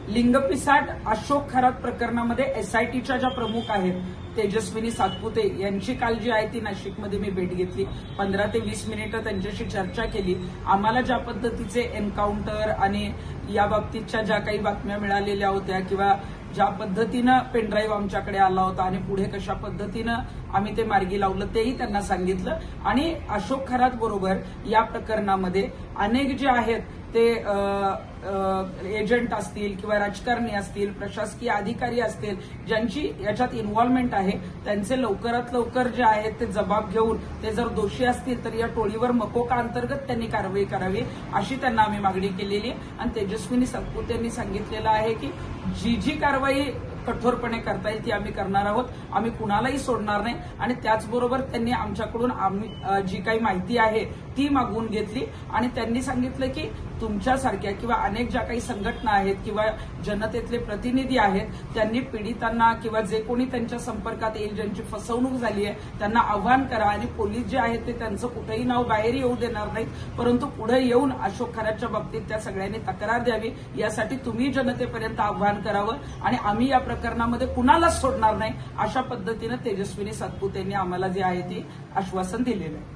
लिंगपिसाट अशोक खरात प्रकरणामध्ये एसआयटीच्या ज्या प्रमुख आहेत तेजस्विनी सातपुते यांची काल जी आहे ती नाशिकमध्ये मी भेट घेतली. 15 ते 20 मिनिटं त्यांच्याशी चर्चा केली. आम्हाला ज्या पद्धतीचे एन्काउंटर आणि या बाबतीतच्या ज्या काही बातम्या मिळालेल्या होत्या किंवा ज्या पद्धतीनं पेनड्राईव्ह आमच्याकडे आला होता आणि पुढे कशा पद्धतीनं आम्ही ते मार्गी लावलं तेही त्यांना सांगितलं. आणि अशोक खरात बरोबर या प्रकरणामध्ये अनेक जे आहेत ते एजंट असतील किंवा राजकारणी असतील, प्रशासकीय अधिकारी असतील, ज्यांची याच्यात इन्व्हॉल्वमेंट आहे, त्यांचे लवकरात लवकर जे आहेत ते जबाब घेऊन ते जर दोषी असतील तर या टोळीवर मकोका अंतर्गत त्यांनी कारवाई करावी अशी त्यांना आम्ही मागणी केलेली आहे. आणि तेजस्विनी सातपुते यांनी सांगितलेलं आहे की जी कारवाई कठोरपणे करता येईल ती आम्ही करणार आहोत. आम्ही कुणालाही सोडणार नाही. आणि त्याचबरोबर त्यांनी आमच्याकडून जी काही माहिती आहे ती मागवून घेतली आणि त्यांनी सांगितलं की तुमच्यासारख्या किंवा अनेक ज्या काही संघटना आहेत किंवा जनतेतले प्रतिनिधी आहेत त्यांनी पीडितांना किंवा जे कोणी त्यांच्या संपर्कात येईल, ज्यांची फसवणूक झाली आहे, त्यांना आव्हान करा आणि पोलीस जे आहेत ते त्यांचं कुठेही नाव बाहेर येऊ देणार नाहीत, परंतु पुढे येऊन अशोक खरातच्या बाबतीत त्या सगळ्यांनी तक्रार द्यावी यासाठी तुम्ही जनतेपर्यंत आव्हान करावं आणि आम्ही या प्रकरणामध्ये कुणालाच सोडणार नाही अशा पद्धतीनं तेजस्विनी सातपुते यांनी आम्हाला जे आहे ते आश्वासन दिलेलं आहे.